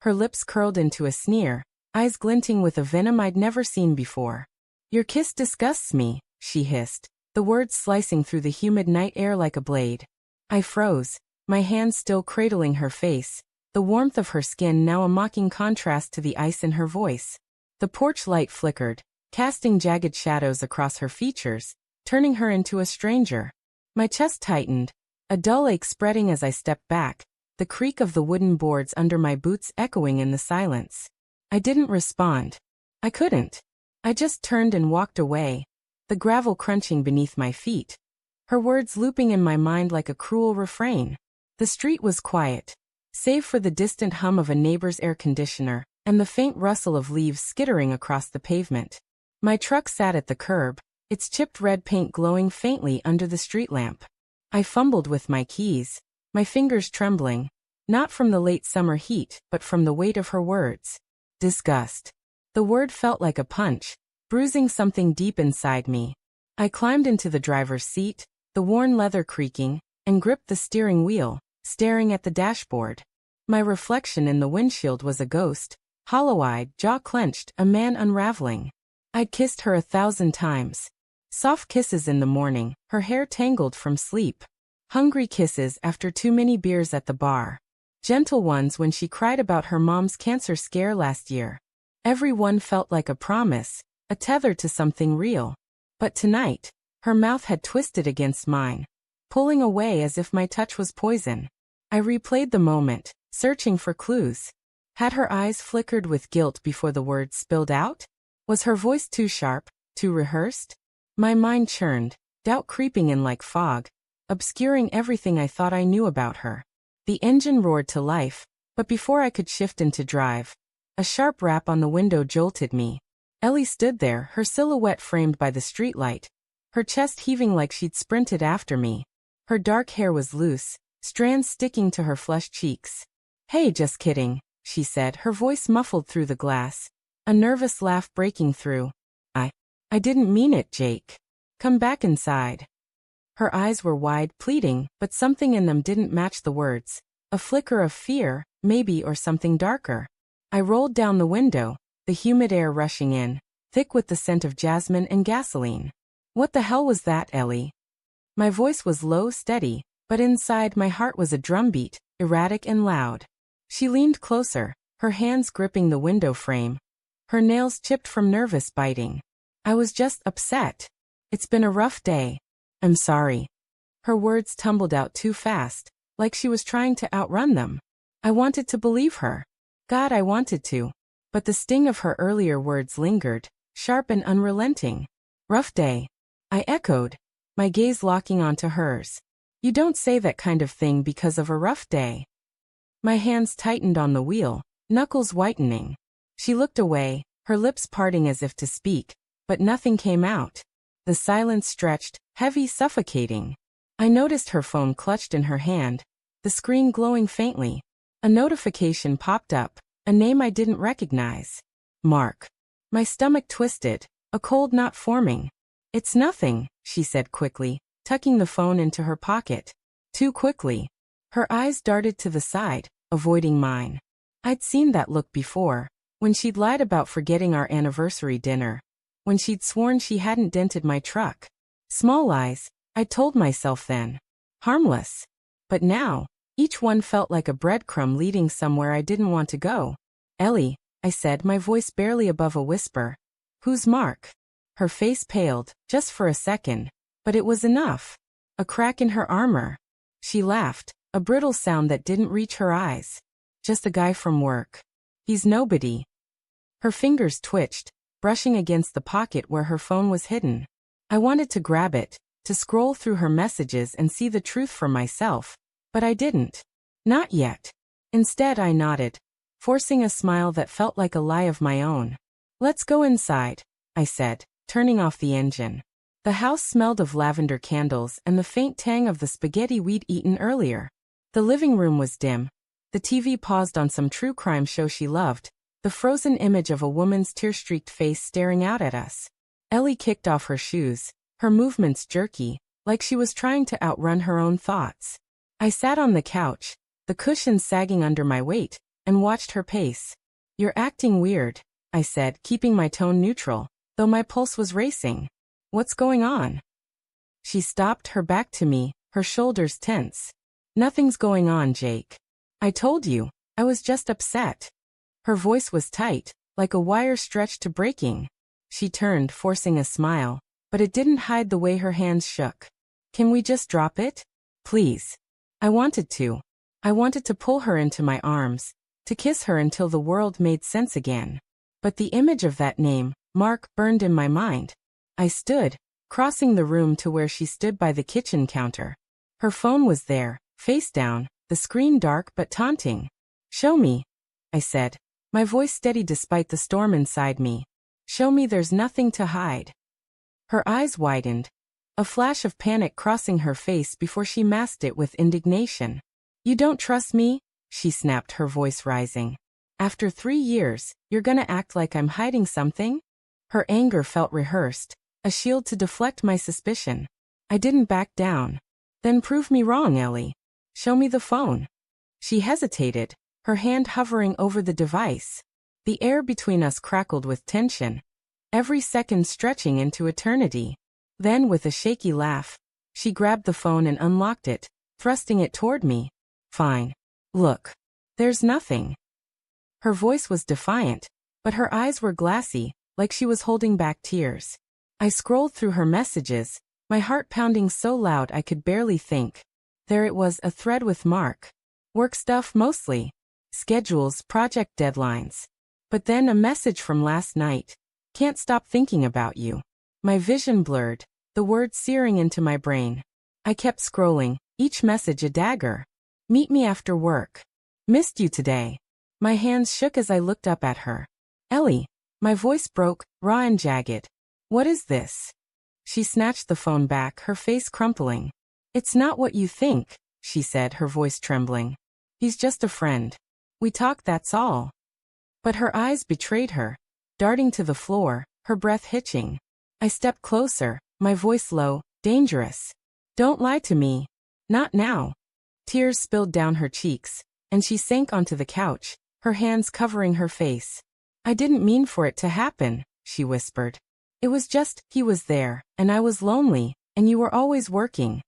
Her lips curled into a sneer, eyes glinting with a venom I'd never seen before. "Your kiss disgusts me," she hissed, the words slicing through the humid night air like a blade. I froze, my hands still cradling her face, the warmth of her skin now a mocking contrast to the ice in her voice. The porch light flickered, casting jagged shadows across her features, turning her into a stranger. My chest tightened, a dull ache spreading as I stepped back, the creak of the wooden boards under my boots echoing in the silence. I didn't respond. I couldn't. I just turned and walked away, the gravel crunching beneath my feet. Her words looping in my mind like a cruel refrain. The street was quiet, save for the distant hum of a neighbor's air conditioner, and the faint rustle of leaves skittering across the pavement. My truck sat at the curb, its chipped red paint glowing faintly under the street lamp. I fumbled with my keys, my fingers trembling, not from the late summer heat, but from the weight of her words. Disgust. The word felt like a punch, bruising something deep inside me. I climbed into the driver's seat, the worn leather creaking, and gripped the steering wheel, staring at the dashboard. My reflection in the windshield was a ghost, hollow-eyed, jaw clenched, a man unraveling. I'd kissed her 1,000 times. Soft kisses in the morning, her hair tangled from sleep. Hungry kisses after too many beers at the bar. Gentle ones when she cried about her mom's cancer scare last year. Every one felt like a promise, a tether to something real. But tonight, her mouth had twisted against mine, pulling away as if my touch was poison. I replayed the moment, searching for clues. Had her eyes flickered with guilt before the words spilled out? Was her voice too sharp, too rehearsed? My mind churned, doubt creeping in like fog, obscuring everything I thought I knew about her. The engine roared to life, but before I could shift into drive, a sharp rap on the window jolted me. Ellie stood there, her silhouette framed by the streetlight, her chest heaving like she'd sprinted after me. Her dark hair was loose, strands sticking to her flushed cheeks. "Hey, just kidding," she said, her voice muffled through the glass, a nervous laugh breaking through. I didn't mean it, Jake. Come back inside." Her eyes were wide, pleading, but something in them didn't match the words. A flicker of fear, maybe, or something darker. I rolled down the window, the humid air rushing in, thick with the scent of jasmine and gasoline. "What the hell was that, Ellie?" My voice was low, steady, but inside my heart was a drumbeat, erratic and loud. She leaned closer, her hands gripping the window frame, her nails chipped from nervous biting. "I was just upset. It's been a rough day. I'm sorry." Her words tumbled out too fast, like she was trying to outrun them. I wanted to believe her. God, I wanted to. But the sting of her earlier words lingered, sharp and unrelenting. "Rough day," I echoed, my gaze locking onto hers. "You don't say that kind of thing because of a rough day." My hands tightened on the wheel, knuckles whitening. She looked away, her lips parting as if to speak, but nothing came out. The silence stretched, heavy, suffocating. I noticed her phone clutched in her hand, the screen glowing faintly. A notification popped up, a name I didn't recognize. Mark. My stomach twisted, a cold knot forming. "It's nothing," she said quickly, tucking the phone into her pocket. Too quickly. Her eyes darted to the side, avoiding mine. I'd seen that look before, when she'd lied about forgetting our anniversary dinner, when she'd sworn she hadn't dented my truck. Small lies, I told myself then. Harmless. But now, each one felt like a breadcrumb leading somewhere I didn't want to go. "Ellie," I said, my voice barely above a whisper. "Who's Mark?" Her face paled, just for a second, but it was enough. A crack in her armor. She laughed, a brittle sound that didn't reach her eyes. "Just a guy from work. He's nobody." Her fingers twitched, brushing against the pocket where her phone was hidden. I wanted to grab it, to scroll through her messages and see the truth for myself, but I didn't. Not yet. Instead, I nodded, forcing a smile that felt like a lie of my own. "Let's go inside," I said, turning off the engine. The house smelled of lavender candles and the faint tang of the spaghetti we'd eaten earlier. The living room was dim. The TV paused on some true crime show she loved, the frozen image of a woman's tear-streaked face staring out at us. Ellie kicked off her shoes, her movements jerky, like she was trying to outrun her own thoughts. I sat on the couch, the cushions sagging under my weight, and watched her pace. "You're acting weird," I said, keeping my tone neutral, though my pulse was racing. "What's going on?" She stopped, her back to me, her shoulders tense. "Nothing's going on, Jake. I told you, I was just upset." Her voice was tight, like a wire stretched to breaking. She turned, forcing a smile, but it didn't hide the way her hands shook. "Can we just drop it? Please." I wanted to. I wanted to pull her into my arms, to kiss her until the world made sense again. But the image of that name, Mark, burned in my mind. I stood, crossing the room to where she stood by the kitchen counter. Her phone was there, face down, the screen dark but taunting. "Show me," I said, my voice steady despite the storm inside me. "Show me there's nothing to hide." Her eyes widened, a flash of panic crossing her face before she masked it with indignation. "You don't trust me?" she snapped, her voice rising. "After 3 years, you're gonna act like I'm hiding something?" Her anger felt rehearsed, a shield to deflect my suspicion. I didn't back down. "Then prove me wrong, Ellie. Show me the phone." She hesitated, her hand hovering over the device. The air between us crackled with tension, every second stretching into eternity. Then, with a shaky laugh, she grabbed the phone and unlocked it, thrusting it toward me. "Fine. Look. There's nothing." Her voice was defiant, but her eyes were glassy, like she was holding back tears. I scrolled through her messages, my heart pounding so loud I could barely think. There it was, a thread with Mark. Work stuff mostly. Schedules, project deadlines. But then a message from last night. "Can't stop thinking about you." My vision blurred, the words searing into my brain. I kept scrolling, each message a dagger. "Meet me after work. Missed you today." My hands shook as I looked up at her. "Ellie." My voice broke, raw and jagged. "What is this?" She snatched the phone back, her face crumpling. "It's not what you think," she said, her voice trembling. "He's just a friend. We talk, that's all." But her eyes betrayed her, darting to the floor, her breath hitching. I stepped closer, my voice low, dangerous. "Don't lie to me. Not now." Tears spilled down her cheeks, and she sank onto the couch, her hands covering her face. "I didn't mean for it to happen," she whispered. "It was just, he was there, and I was lonely, and you were always working."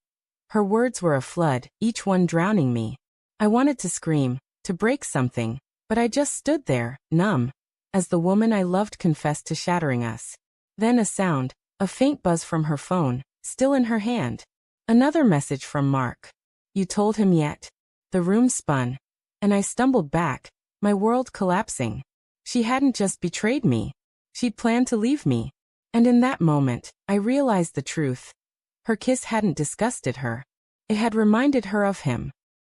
Her words were a flood, each one drowning me. I wanted to scream, to break something, but I just stood there, numb, as the woman I loved confessed to shattering us. Then a sound, a faint buzz from her phone, still in her hand. Another message from Mark. "You told him yet?" The room spun, and I stumbled back, my world collapsing. She hadn't just betrayed me. She'd planned to leave me. And in that moment, I realized the truth. Her kiss hadn't disgusted her. It had reminded her of him.